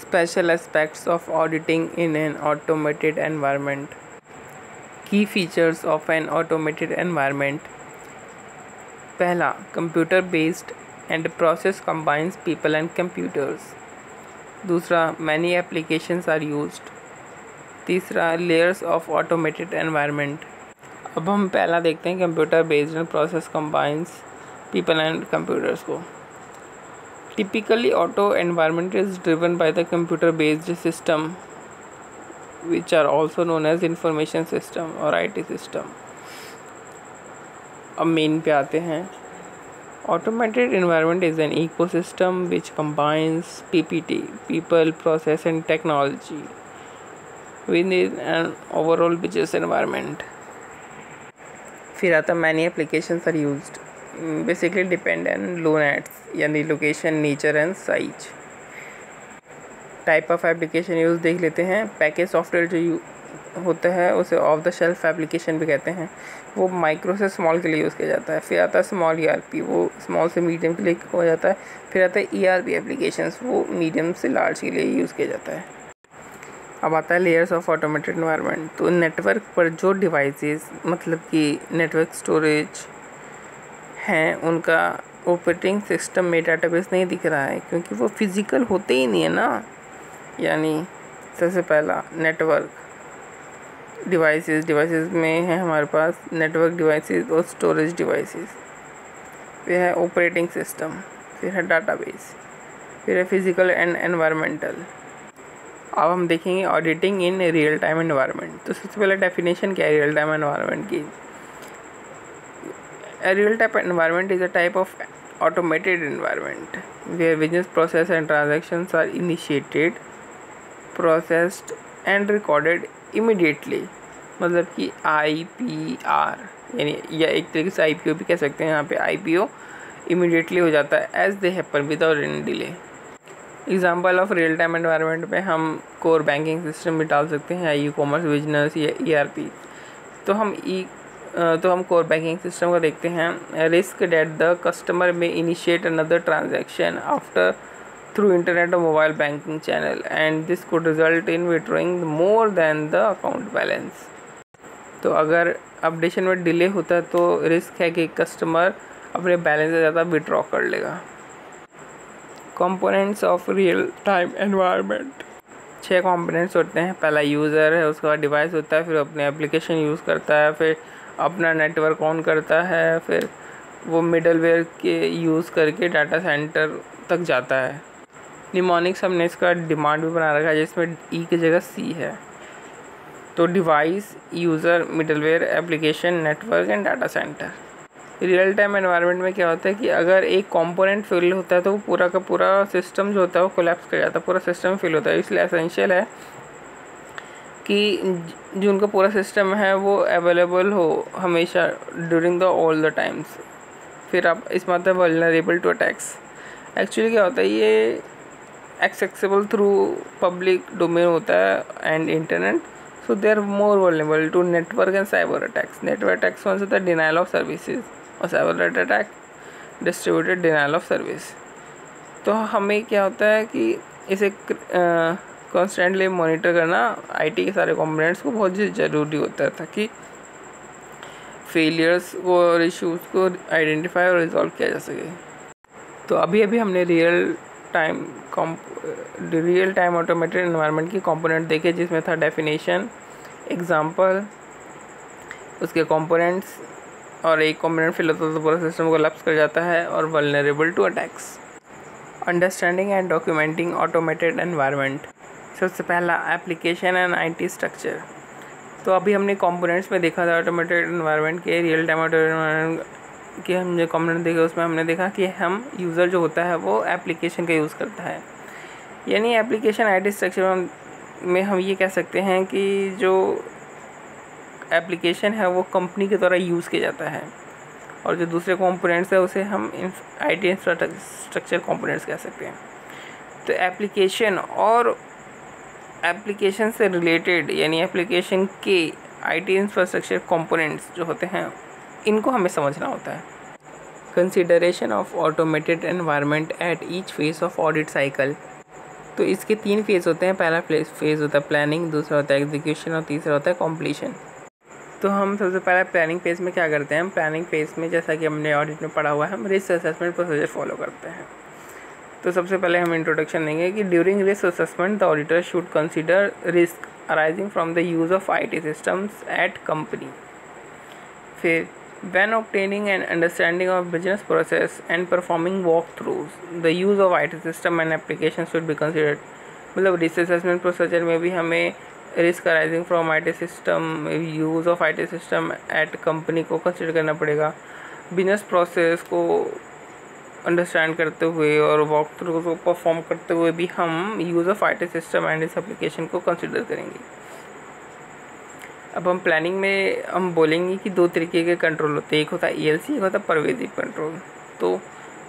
Special aspects of auditing in an automated environment. Key features of an automated environment. पहला, computer based and process combines people and computers. दूसरा, many applications are used. तीसरा, layers of automated environment. अब हम पहला देखते हैं, computer based and process combines people and computers को. Typically, auto environment is driven by the computer-based system, which are also known as information system or IT system. अब main पे आते हैं. Automated environment is an ecosystem which combines PPT, people, process and technology within an overall business environment. फिर आता many applications are used. Basically depend on LONATs यानी location, nature and size. Type of application use देख लेते हैं. Package software जो होता है उसे ऑफ द शेल्फ एप्लीकेशन भी कहते हैं. वो माइक्रो से स्मॉल के लिए यूज़ किया जाता है. फिर आता है स्मॉल ERP, वो स्मॉल से मीडियम के लिए हो जाता है. फिर आता है ERP एप्लीकेशंस, वो मीडियम से लार्ज के लिए यूज़ किया जाता है. अब आता है लेयर्स ऑफ ऑटोमेटेड एनवायरनमेंट. तो नेटवर्क पर जो डिवाइसेस मतलब कि नेटवर्क स्टोरेज हैं उनका ऑपरेटिंग सिस्टम में डाटाबेस नहीं दिख रहा है क्योंकि वो फिज़िकल होते ही नहीं है ना. यानी सबसे पहला नेटवर्क डिवाइसेस में है हमारे पास नेटवर्क डिवाइसेस और स्टोरेज डिवाइसेस. फिर है ऑपरेटिंग सिस्टम, फिर है डाटाबेस, फिर है फिज़िकल एंड एनवायरमेंटल. अब हम देखेंगे auditing in real time environment. तो सबसे पहले डेफिनेशन क्या है रियल टाइम एनवायरनमेंट की. A real-time environment is a type of automated environment where business process and transactions are initiated, processed and recorded immediately. मतलब कि IPR यानी या एक तरीके से IPO भी कह सकते हैं. यहाँ पे IPO immediately हो जाता है as they happen without any delay. Example of real time environment में हम कोर बैंकिंग सिस्टम भी डाल सकते हैं या ई-कॉमर्स बिजनेस या ERP. तो हम कोर बैंकिंग सिस्टम को देखते हैं. Risk that the customer may initiate another transaction after through internet और mobile banking channel and this could result in withdrawing more than the account balance. तो अगर updation में डिले होता है तो रिस्क है कि कस्टमर अपने बैलेंस से ज़्यादा विड्रॉ कर लेगा. Components of real time environment. 6 components होते हैं. पहला यूज़र है, उसके बाद डिवाइस होता है, फिर अपने एप्लीकेशन यूज़ करता है, फिर अपना नेटवर्क ऑन करता है, फिर वो मिडलवेयर के यूज़ करके डाटा सेंटर तक जाता है. निमोनिक्स हमने इसका डिमांड भी बना रखा है जिसमें ई की जगह सी है. तो device, user, middleware, application, network and data centre. Real time environment में क्या होता है कि अगर एक कंपोनेंट फेल होता है तो वो पूरा का पूरा सिस्टम जो होता है वो कोलैप्स कर जाता है, पूरा सिस्टम फेल होता है. इसलिए एसेंशियल है कि जो उनका पूरा सिस्टम है वो अवेलेबल हो हमेशा during the all the times. फिर आप इसमें आता है वल्नरेबल टू अटैक्स. एक्चुअली क्या होता है, ये एक्सेसिबल थ्रू पब्लिक डोमेन होता है and internet. So they are more vulnerable to network and cyber attacks. Network attacks one से द डिनाइल ऑफ सर्विसेज और cyber attack distributed denial of service. तो हमें क्या होता है कि इसे कॉन्स्टेंटली मॉनिटर करना IT के सारे कंपोनेंट्स को बहुत ज़रूरी होता है ताकि फेलियर्स को और इश्यूज़ को आइडेंटिफाई और रिजॉल्व किया जा सके. तो अभी हमने रियल टाइम ऑटोमेटेड एनवायरनमेंट की कंपोनेंट देखे जिसमें था डेफिनेशन, एग्जांपल, उसके कंपोनेंट्स और एक कंपोनेंट फिल होता तो पूरा सिस्टम को लैप्स कर जाता है और vulnerable to attacks. Understanding and documenting automated environment. सबसे पहला एप्लीकेशन एंड IT स्ट्रक्चर. तो अभी हमने कंपोनेंट्स में देखा था ऑटोमेटेड एनवायरनमेंट के. रियल टाइम ऑटोमेटेड एनवायरनमेंट के हम जो कंपोनेंट देखे उसमें हमने देखा कि हम यूज़र जो होता है वो एप्लीकेशन का यूज़ करता है. यानी एप्लीकेशन IT स्ट्रक्चर में हम ये कह सकते हैं कि जो एप्लीकेशन है वो कंपनी के द्वारा यूज़ किया जाता है और जो दूसरे कंपोनेंट्स है उसे हम IT इंफ्रास्ट्रक्चर कंपोनेंट्स कह सकते हैं. तो एप्लीकेशन और एप्लीकेशन से रिलेटेड यानी एप्लीकेशन के IT इंफ्रास्ट्रक्चर कंपोनेंट्स जो होते हैं इनको हमें समझना होता है. Consideration of automated environment at each phase of audit cycle. तो इसके 3 फेज़ होते हैं। पहला फेज़ होता है प्लानिंग, दूसरा होता है एग्जीक्यूशन और तीसरा होता है कॉम्प्लीशन। तो हम सबसे पहले प्लानिंग फेज़ में क्या करते हैं, प्लानिंग फेज़ में जैसा कि हमने ऑडिट में पढ़ा हुआ है, हम रिस्क असेसमेंट प्रोसीजर फॉलो करते हैं। तो सबसे पहले हम इंट्रोडक्शन देंगे कि during risk assessment the auditor should consider risk arising from the use of IT systems at company. फिर when obtaining an understanding of business process and performing walkthroughs, the use of IT system and applications should be considered। मतलब risk assessment procedure में भी हमें risk arising from IT system, use of IT system eight company को consider करना पड़ेगा। Business process को understand करते हुए और वॉक थ्रू को परफॉर्म करते हुए भी हम use of IT system and इस एप्लीकेशन को कंसिडर करेंगे। अब हम प्लानिंग में हम बोलेंगे कि 2 तरीके के कंट्रोल होते हैं, एक होता है ELC, एक होता है परवेजिव कंट्रोल। तो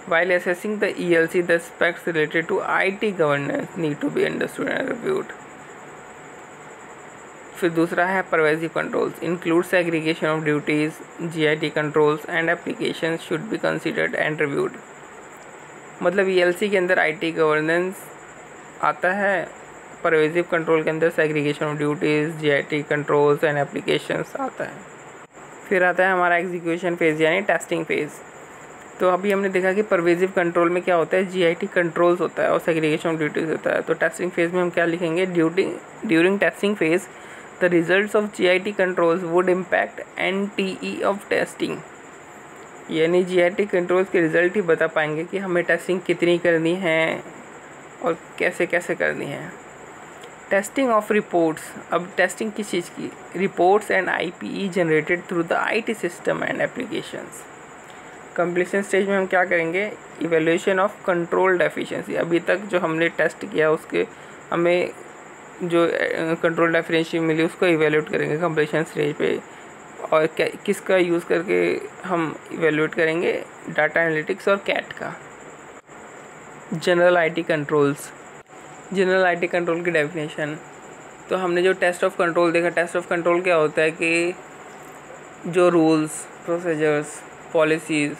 while assessing the ELC, the aspects related to IT governance need to be understood and reviewed। फिर दूसरा है pervasive controls, include segregation of duties, GIT controls and application should be considered and reviewed. मतलब ELC के अंदर IT governance आता है, pervasive control के अंदर segregation of duties, GIT controls and applications आता है। फिर आता है हमारा एग्जीक्यूशन फेज़ यानी टेस्टिंग फेज़। तो अभी हमने देखा कि परवेजिव कंट्रोल में क्या होता है, GIT कंट्रोल्स होता है और सेग्रीगेशन ऑफ ड्यूटीज़ होता है। तो टेस्टिंग फेज़ में हम क्या लिखेंगे, during testing phase the results of GIT controls would impact NTE of testing. यानी GIT कंट्रोल्स के रिज़ल्ट ही बता पाएंगे कि हमें टेस्टिंग कितनी करनी है और कैसे कैसे करनी है। टेस्टिंग ऑफ रिपोर्ट्स, अब टेस्टिंग किस चीज़ की, reports and IPE generated through the IT system and applications. Completion stage में हम क्या करेंगे, इवेल्यूएशन ऑफ कंट्रोल्ड एफिशिएंसी। अभी तक जो हमने टेस्ट किया उसके हमें जो कंट्रोल्ड एफिशिएंसी मिली उसको इवेल्यूएट करेंगे कंप्लीशन स्टेज पे। और किसका यूज़ करके हम इवेल्यूएट करेंगे, डाटा एनालिटिक्स और कैट का। General IT controls, general IT control की डेफिनेशन। तो हमने जो टेस्ट ऑफ कंट्रोल देखा, टेस्ट ऑफ कंट्रोल क्या होता है कि जो रूल्स, प्रोसीजर्स, पॉलिसीज़,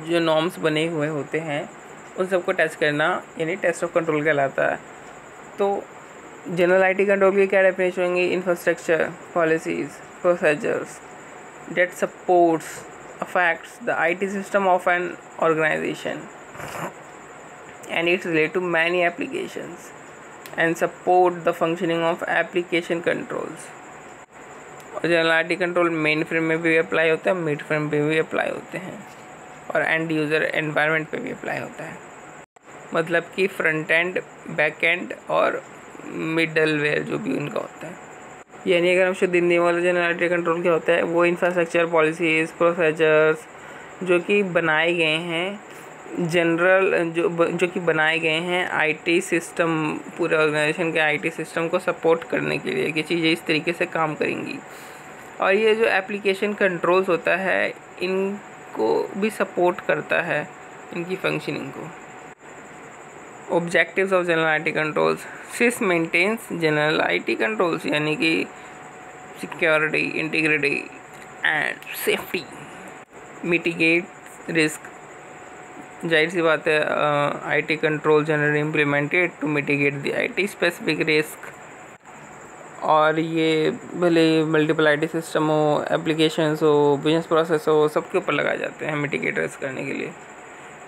जो नॉर्म्स बने हुए होते हैं उन सबको टेस्ट करना यानी टेस्ट ऑफ कंट्रोल कहलाता है। तो जनरल IT कंट्रोल की क्या डेफिनेशन होंगी, infrastructure, policies, procedures that supports affects the IT system of an organization and it's related to many applications and support the functioning of application controls। और general IT control main frame में भी apply होता है, mid frame पे भी apply होते हैं और एंड यूज़र एनवायरनमेंट पे भी अप्लाई होता है। मतलब कि फ्रंट एंड, बैक एंड और मिडलवेयर जो भी उनका होता है। यानी अगर हम शुद्ध हिंदी वाला जनरल IT कंट्रोल क्या होता है, वो इंफ्रास्ट्रक्चर, पॉलिसीज़, प्रोसीजर्स जो कि बनाए गए हैं जनरल, जो कि बनाए गए हैं IT सिस्टम, पूरे ऑर्गेनाइजेशन के IT सिस्टम को सपोर्ट करने के लिए कि चीज़ें इस तरीके से काम करेंगी। और ये जो एप्लीकेशन कंट्रोल्स होता है इनको भी सपोर्ट करता है, इनकी फंक्शनिंग को। Objectives of general IT controls, सिस मेंटेन्स जनरल IT कंट्रोल्स यानी कि security, integrity and safety, mitigate risk. जाहिर सी बात है IT control generally implemented to mitigate the IT specific risk. और ये भले मल्टीपल IT सिस्टम हो, एप्लीकेशंस हो, बिजनेस प्रोसेस हो, सबके ऊपर लगाए जाते हैं मिटिगेट रिस्क करने के लिए।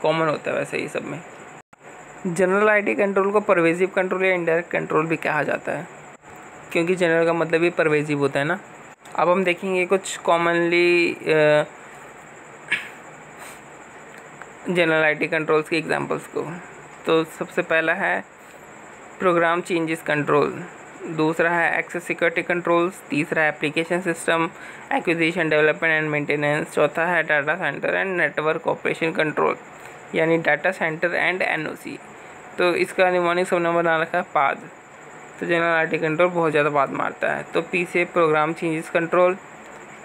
कॉमन होता है वैसे ही सब में। जनरल IT कंट्रोल को परवेजिव कंट्रोल या इनडायरेक्ट कंट्रोल भी कहा जाता है, क्योंकि जनरल का मतलब ही परवेजिव होता है ना। अब हम देखेंगे कुछ कॉमनली जनरल IT कंट्रोल्स के एग्जांपल्स को। तो सबसे पहला है प्रोग्राम चेंजेस कंट्रोल, दूसरा है एक्सेस सिक्योरिटी कंट्रोल्स, तीसरा है application system acquisition, development and maintenance, चौथा है data centre and network operation control यानी डाटा सेंटर एंड NOC। तो इसका निमोनिक सब नंबर बना रखा है पाद। तो जनरल IT कंट्रोल बहुत ज़्यादा पाद मारता है। तो P से प्रोग्राम चेंजेस कंट्रोल,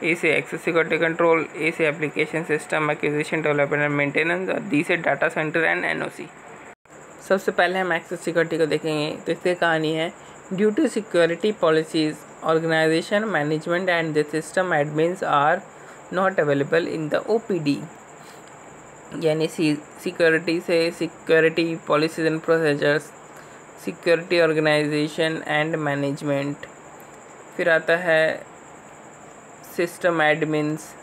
A से एक्सेस सिक्योरिटी कंट्रोल, A से application system acquisition, development and maintenance और D से डाटा सेंटर एंड NOC। सबसे पहले हम एक्सेस सिक्योरिटी को देखेंगे। तो इसकी कहानी है, due to security policies organization management and the system admins are not available in the OPD। यानी सिक्योरिटी से security policies and procedures security organization and management, फिर आता है system admins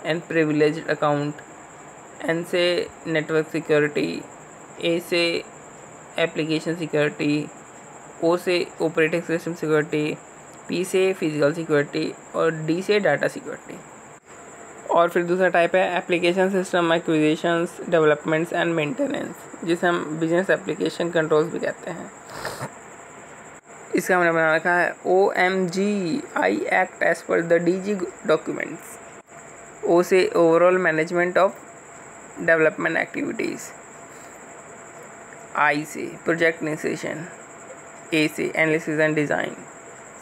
and privileged account, N से network security, A से application security, O से operating system security, P से physical security और डी से डाटा सिक्योरिटी। और फिर दूसरा टाइप है application system acquisitions, developments and maintenance, जिसे हम बिजनेस एप्लीकेशन कंट्रोल्स भी कहते हैं। इसका हमने बना रखा है OMG I act as per the DG documents. O से overall management of development activities, I से प्रोजेक्ट इनिशिएशन, ए से एनालिसिस एंड डिज़ाइन,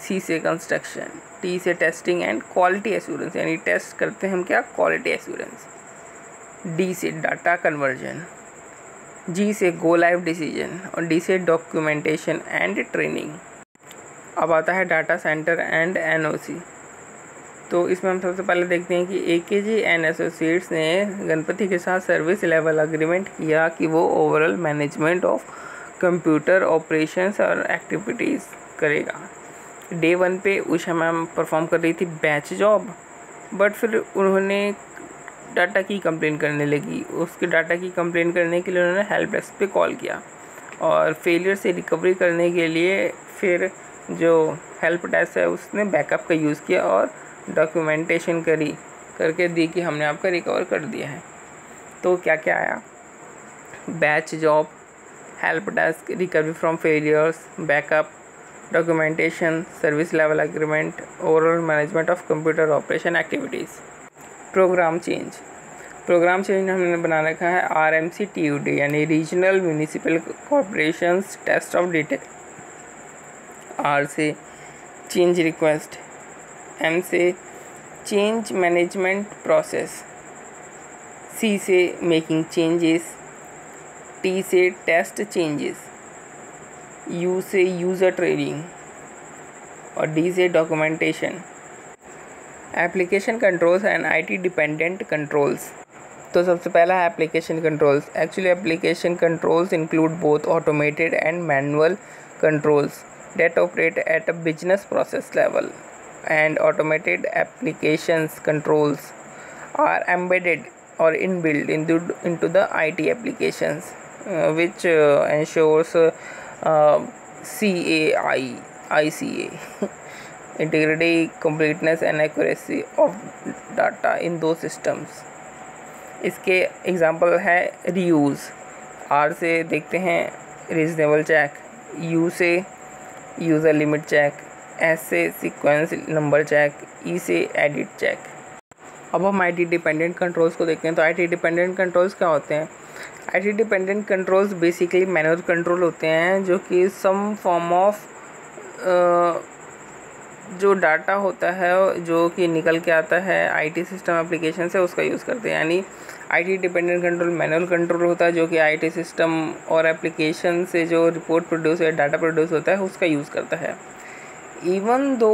सी से कंस्ट्रक्शन, टी से टेस्टिंग एंड क्वालिटी एश्योरेंस, यानी टेस्ट करते हैं हम क्या, क्वालिटी एश्योरेंस, डी से डाटा कन्वर्जन, जी से गो लाइव डिसीजन और डी से डॉक्यूमेंटेशन एंड ट्रेनिंग। अब आता है डाटा सेंटर एंड NOC। तो इसमें हम सबसे पहले देखते हैं कि AKG एंड एसोसिएट्स ने गणपति के साथ सर्विस लेवल अग्रीमेंट किया कि वो overall management of computer operations और एक्टिविटीज़ करेगा। डे 1 पे उषा मैम परफॉर्म कर रही थी बैच जॉब, बट फिर उन्होंने डाटा की कंप्लेन करने लगी। उसके डाटा की कंप्लेन करने के लिए उन्होंने हेल्प डेस्क पे कॉल किया और फेलियर से रिकवरी करने के लिए फिर जो हेल्प डेस्क है उसने बैकअप का यूज़ किया और डॉक्यूमेंटेशन करके दी कि हमने आपका रिकवर कर दिया है। तो क्या क्या आया, batch job, help desk, recovery from failures, backup, documentation, service level agreement, overall management of computer operation activities. Program change हमने बना रखा है RMC-TUD, यानी regional municipal corporations test of detail. R से चेंज रिक्वेस्ट, एम से change management process, C से making changes, T से test changes, U से यूज़र ट्रेनिंग और डी से documentation. Application controls and IT dependent controls. तो सबसे पहला है application controls. Actually application controls include both automated and manual controls that operate at a business process level, and automated applications controls are embedded or inbuilt into the IT applications, which ensures ICA integrity, completeness and accuracy of data in those systems। इसके example है reuse. R से देखते हैं reasonable check, U से user limit check, S से sequence number check, E से edit check. अब हम IT डिपेंडेंट कंट्रोल्स को देखते हैं। तो IT डिपेंडेंट कंट्रोल्स क्या होते हैं? IT dependent controls basically manual control होते हैं जो कि सम फॉर्म ऑफ जो डाटा होता है जो कि निकल के आता है IT सिस्टम एप्लीकेशन से, उसका यूज़ करते हैं। यानी IT dependent control manual control होता है जो कि IT सिस्टम और एप्लीकेशन से जो रिपोर्ट प्रोड्यूस या डाटा प्रोड्यूस होता है उसका यूज़ करता है। Even though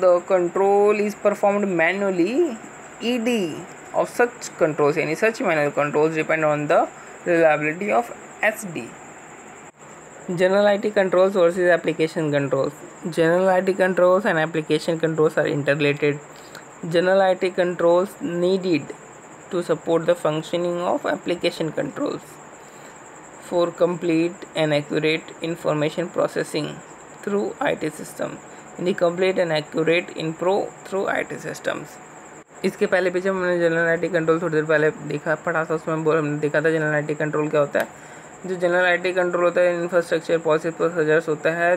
the control is performed manually, ED of such controls यानी such manual controls depend on the reliability of SD। General IT controls versus application controls. General IT controls and application controls are interrelated. General IT controls needed to support the functioning of application controls for complete and accurate information processing through IT system. यानी complete and accurate info through IT systems. इसके पहले पीछे हमने general IT control थोड़ी देर पहले पढ़ा था, उसमें हमने देखा था जनरल IT कंट्रोल क्या होता है। जो जनरल IT कंट्रोल होता है इंफ्रास्ट्रक्चर पॉलिसी प्रोसीजर्स होता है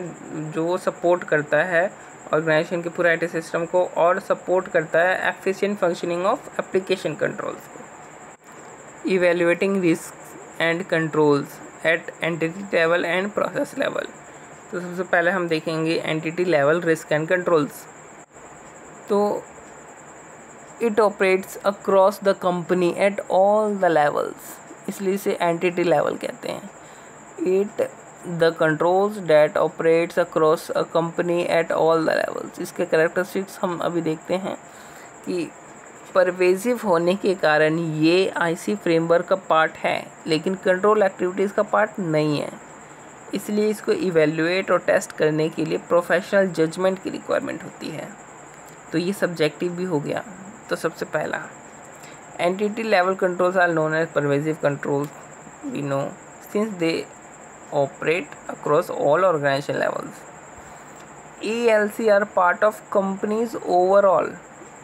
जो सपोर्ट करता है ऑर्गेनाइजेशन के पूरा IT सिस्टम को और सपोर्ट करता है efficient functioning of application controls को। Evaluating risk and controls at entity level and process level. तो सबसे पहले हम देखेंगे entity level risk and controls. तो it operates across the company at all the levels, इसलिए इसे एंटिटी लेवल कहते हैं। It the controls that operates across a company at all the levels. इसके कैरेक्टरिस्टिक्स हम अभी देखते हैं कि परवेजिव होने के कारण ये IC फ्रेमवर्क का पार्ट है लेकिन कंट्रोल एक्टिविटीज़ का पार्ट नहीं है। इसलिए इसको इवेल्युएट और टेस्ट करने के लिए प्रोफेशनल जजमेंट की रिक्वायरमेंट होती है। तो ये सब्जेक्टिव भी हो गया। तो सबसे पहला entity level controls are known as pervasive controls, we know since they operate across all organization levels. ELC are part of company's overall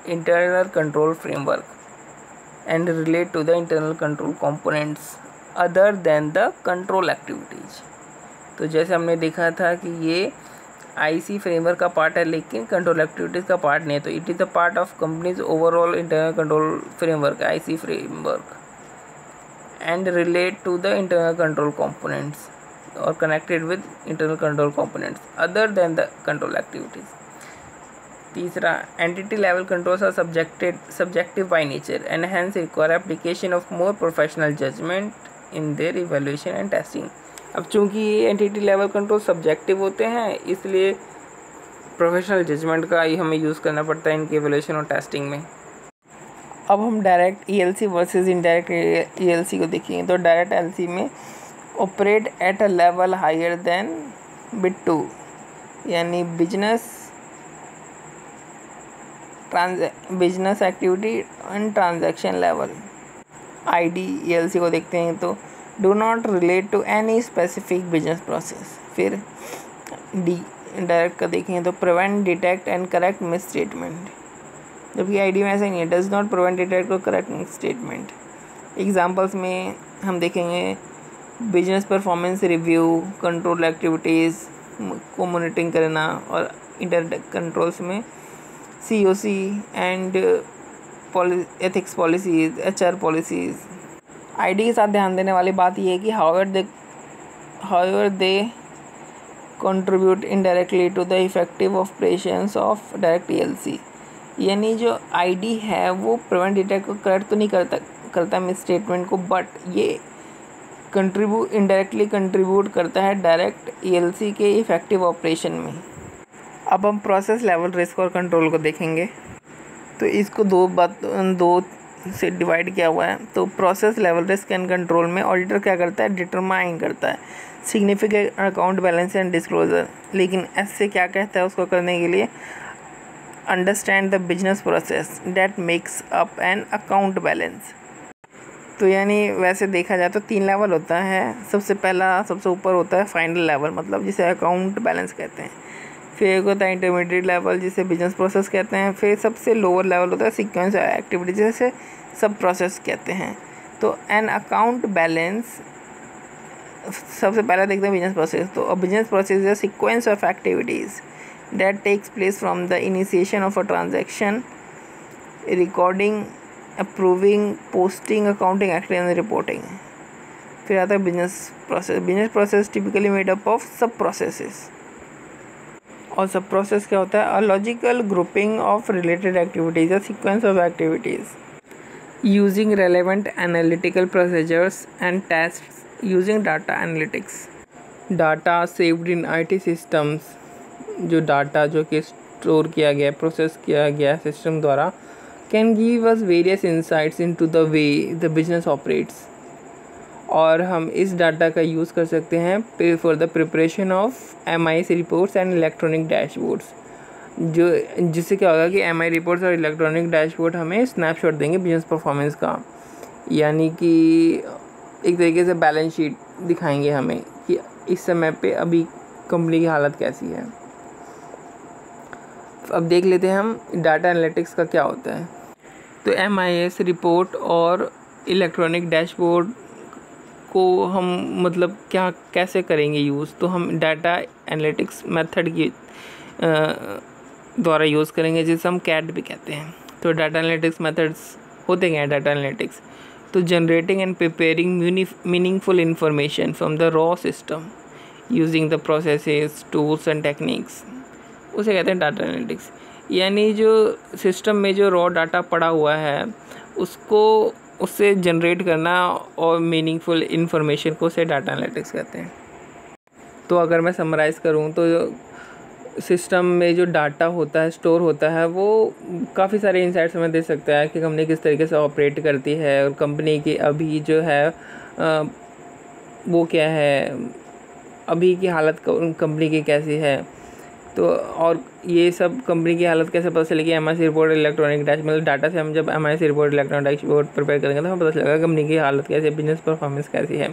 internal control framework and relate to the internal control components other than the control activities। तो जैसे हमने देखा था कि ये IC framework का part है लेकिन कंट्रोल एक्टिविटीज़ का पार्ट नहीं है। तो it is a part of companies overall internal control framework IC framework and relate to the internal control components or connected with internal control components other than the control activities। तीसरा entity level controls are subjective by nature and hence require application of more professional judgment in their evaluation and testing। अब चूंकि ये entity level control subjective होते हैं इसलिए professional judgement का ही हमें use करना पड़ता है इनके evaluation और टेस्टिंग में। अब हम direct ELC versus indirect ELC को देखेंगे। तो डायरेक्ट ELC में operate at a level higher than bit 2 यानी business activity and transaction level. IDELC को देखते हैं तो do not relate to any specific business process. फिर D डायरेक्ट का देखें तो prevent detect and correct misstatement, जबकि ID में ऐसा नहीं है, डज नॉट प्रिवेंट डिटेक्ट और करेक्ट मिस स्टेटमेंट। एग्जाम्पल्स में हम देखेंगे business performance review, control activities को मॉनिटरिंग करना, और इंटर कंट्रोल्स में COC and ethics policies, HR policies. ID के साथ ध्यान देने वाली बात यह है कि however they contribute indirectly to the effective operations of direct ELC। यानी जो ID है वो प्रिवेंट डिटेक्ट को करेक्ट तो नहीं करता मिस स्टेटमेंट को, बट ये इनडायरेक्टली कंट्रीब्यूट करता है डायरेक्ट ELC के इफेक्टिव ऑपरेशन में। अब हम प्रोसेस लेवल रिस्क और कंट्रोल को देखेंगे। तो इसको दो से डिवाइड किया हुआ है। तो process level risk and control में ऑडिटर क्या करता है, डिटरमाइन करता है significant account balance and disclosure. लेकिन ऐसे क्या कहता है उसको करने के लिए, understand the business process that makes up an account balance. तो यानी वैसे देखा जाए तो 3 लेवल होता है। सबसे ऊपर होता है फाइनल लेवल, मतलब जिसे अकाउंट बैलेंस कहते हैं। फिर एक होता है इंटरमीडिएट लेवल जिसे बिजनेस प्रोसेस कहते हैं। फिर सबसे लोअर लेवल होता है सीक्वेंस एक्टिविटी जिसे सब प्रोसेस कहते हैं। तो एन अकाउंट बैलेंस सबसे पहले देखते हैं बिजनेस प्रोसेस। तो business process is a sequence of activities that takes place from the initiation of a transaction, recording, approving, posting, accounting, acting and reporting. फिर आता है business process typically made up of sub processes. और sub process क्या होता है, a logical grouping of related activities, a sequence of activities using relevant analytical procedures and tests using data analytics. Data saved in IT systems, जो data जो कि store किया गया, process किया गया सिस्टम द्वारा, can give us various insights into the way the business operates। और हम इस डाटा का यूज़ कर सकते हैं for the preparation of MIS reports and electronic dashboards. जिससे क्या होगा कि MI रिपोर्ट्स और इलेक्ट्रॉनिक डैशबोर्ड हमें स्नैपशॉट देंगे बिजनेस परफॉर्मेंस का, यानी कि एक तरीके से बैलेंस शीट दिखाएंगे हमें कि इस समय पे अभी कंपनी की हालत कैसी है। अब देख लेते हैं हम डाटा एनालिटिक्स का क्या होता है। तो MIS रिपोर्ट और इलेक्ट्रॉनिक डैशबोर्ड को हम मतलब कैसे करेंगे यूज़, तो हम डाटा एनालिटिक्स मेथड की द्वारा यूज़ करेंगे, जिसे हम CAD भी कहते हैं। तो डाटा एनालिटिक्स मेथड्स होते क्या हैं डाटा एनालिटिक्स, तो generating and preparing meaningful information from the raw system using the processes, tools and techniques, उसे कहते हैं डाटा एनालिटिक्स। यानी जो सिस्टम में जो रॉ डाटा पड़ा हुआ है उससे जनरेट करना और मीनिंगफुल इन्फॉर्मेशन को उसे डाटा एनालिटिक्स कहते हैं। तो अगर मैं समराइज़ करूँ तो सिस्टम में जो डाटा होता है, स्टोर होता है, वो काफ़ी सारे इंसाइट्स हमें दे सकता है कि कंपनी किस तरीके से ऑपरेट करती है और कंपनी की अभी जो है वो क्या है, अभी की हालत कंपनी की कैसी है। तो और ये सब कंपनी की हालत कैसे पता चलेगी, MIC रिपोर्ट इलेक्ट्रॉनिक डैश, मतलब डाटा से हम जब MIC report electronic dashboard prepare करेंगे तो हमें पता चलेगा कंपनी की हालत कैसी है, बिजनेस परफॉर्मेंस कैसी है।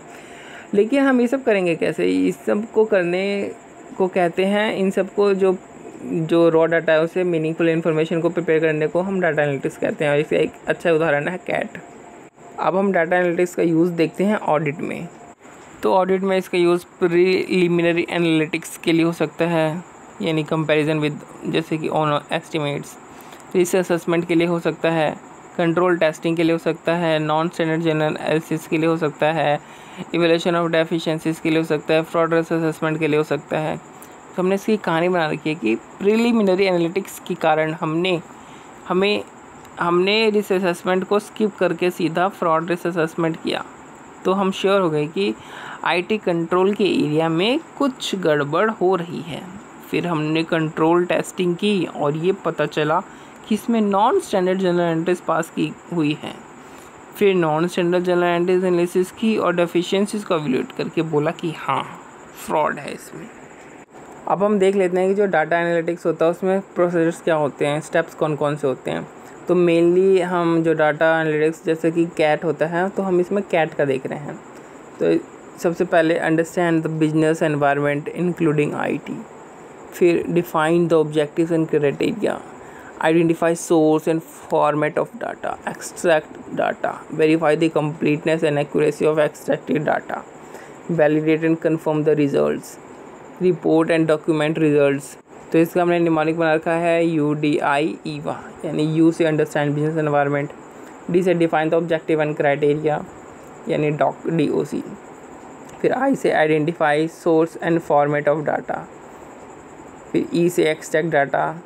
लेकिन हम ये सब करेंगे कैसे, इस सब को करने को कहते हैं, इन सब को जो रॉ डाटा है उसे मीनिंगफुल इन्फॉर्मेशन को प्रिपेयर करने को हम डाटा एनालिटिक्स कहते हैं। और इसका एक अच्छा उदाहरण है कैट। अब हम डाटा एनालिटिक्स का यूज़ देखते हैं ऑडिट में। तो ऑडिट में इसका यूज़ प्रीलिमिनरी एनालिटिक्स के लिए हो सकता है, यानी कंपैरिजन विद, जैसे कि ऑन एस्टिमेट्स। रिस्क असेसमेंट के लिए हो सकता है, कंट्रोल टेस्टिंग के लिए हो सकता है, नॉन स्टैंडर्ड जनरल एनालिसिस के लिए हो सकता है, इवैल्यूएशन ऑफ डेफिशिएंसीज के लिए हो सकता है, फ्रॉड रिस्क असेसमेंट के लिए हो सकता है। तो हमने इसकी कहानी बना रखी है कि प्रीलिमिनरी एनालिटिक्स के कारण हमने रिस्क असेसमेंट को स्किप करके सीधा फ्रॉड रिस्क असेसमेंट किया। तो हम श्योर हो गए कि IT कंट्रोल के एरिया में कुछ गड़बड़ हो रही है। फिर हमने कंट्रोल टेस्टिंग की और ये पता चला कि इसमें non standard general entries pass की हुई है। फिर non standard general entries analysis की और डेफिशिएंसीज को एवेल्यूएट करके बोला कि हाँ फ्रॉड है इसमें। अब हम देख लेते हैं कि जो डाटा एनालिटिक्स होता है उसमें प्रोसेस क्या होते हैं, स्टेप्स कौन कौन से होते हैं। तो मेनली हम जो डाटा एनालिटिक्स जैसे कि कैट होता है, तो हम इसमें कैट का देख रहे हैं। तो सबसे पहले understand the business environment including IT। फिर define the objectives and criteria, identify source and format of data, extract data, verify the completeness and accuracy of extracted data, validate and confirm the results, report and document results. तो इसका हमने mnemonic बना रखा है UDI EVA, यानी U से understand business environment, D से define the objective and criteria, यानी DOC। फिर I से identify source and format of data, फिर E से एक्सट्रैक्ट डाटा,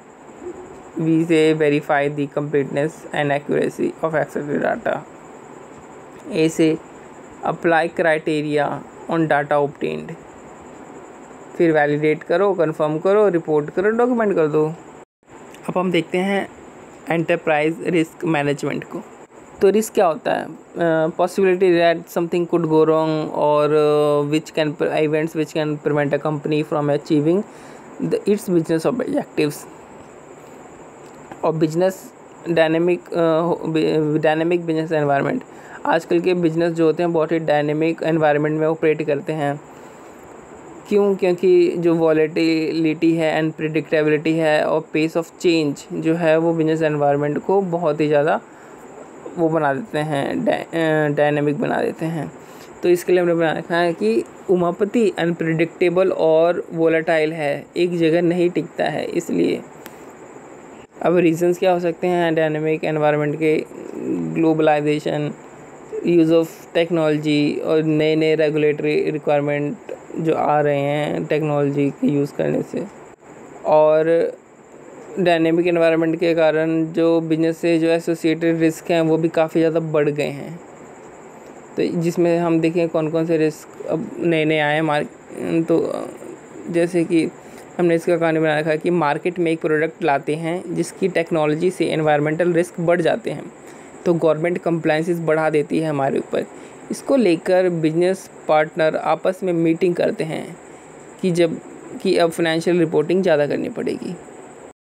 V से verify the completeness and accuracy of extracted data, A से apply criteria on data obtained, फिर validate करो, confirm करो, रिपोर्ट करो, डॉक्यूमेंट कर दो। अब हम देखते हैं एंटरप्राइज रिस्क मैनेजमेंट को। तो रिस्क क्या होता है, possibility that something could go wrong और which can prevent a company from achieving its business objectives. और बिजनेस डायनेमिक बिजनेस एनवायरनमेंट, आजकल के बिजनेस जो होते हैं बहुत ही डायनेमिक एनवायरनमेंट में ऑपरेट करते हैं। क्योंकि जो वॉलेटिलिटी है, अनप्रेडिक्टेबिलिटी है और पेस ऑफ चेंज जो है वो बिजनेस एनवायरनमेंट को बहुत ही ज़्यादा वो बना देते हैं, डायनेमिक बना देते हैं। तो इसके लिए हमने बना रखा है कि उमापति अनप्रेडिक्टेबल और वोलेटाइल है, एक जगह नहीं टिकता है। इसलिए अब रीजंस क्या हो सकते हैं डायनेमिक एनवायरनमेंट के, ग्लोबलाइजेशन, यूज़ ऑफ टेक्नोलॉजी और नए नए रेगुलेटरी रिक्वायरमेंट जो आ रहे हैं टेक्नोलॉजी के यूज़ करने से। और डायनेमिक एनवायरनमेंट के कारण जो बिजनेस से जो एसोसिएटेड रिस्क हैं वो भी काफ़ी ज़्यादा बढ़ गए हैं। तो जिसमें हम देखें कौन कौन से रिस्क अब नए नए आए हैं तो जैसे कि हमने इसका कहानी बना रखा है कि मार्केट में एक प्रोडक्ट लाते हैं जिसकी टेक्नोलॉजी से एनवायरमेंटल रिस्क बढ़ जाते हैं, तो गवर्नमेंट कंप्लायंसेस बढ़ा देती है हमारे ऊपर। इसको लेकर बिजनेस पार्टनर आपस में मीटिंग करते हैं कि अब फाइनेंशियल रिपोर्टिंग ज़्यादा करनी पड़ेगी।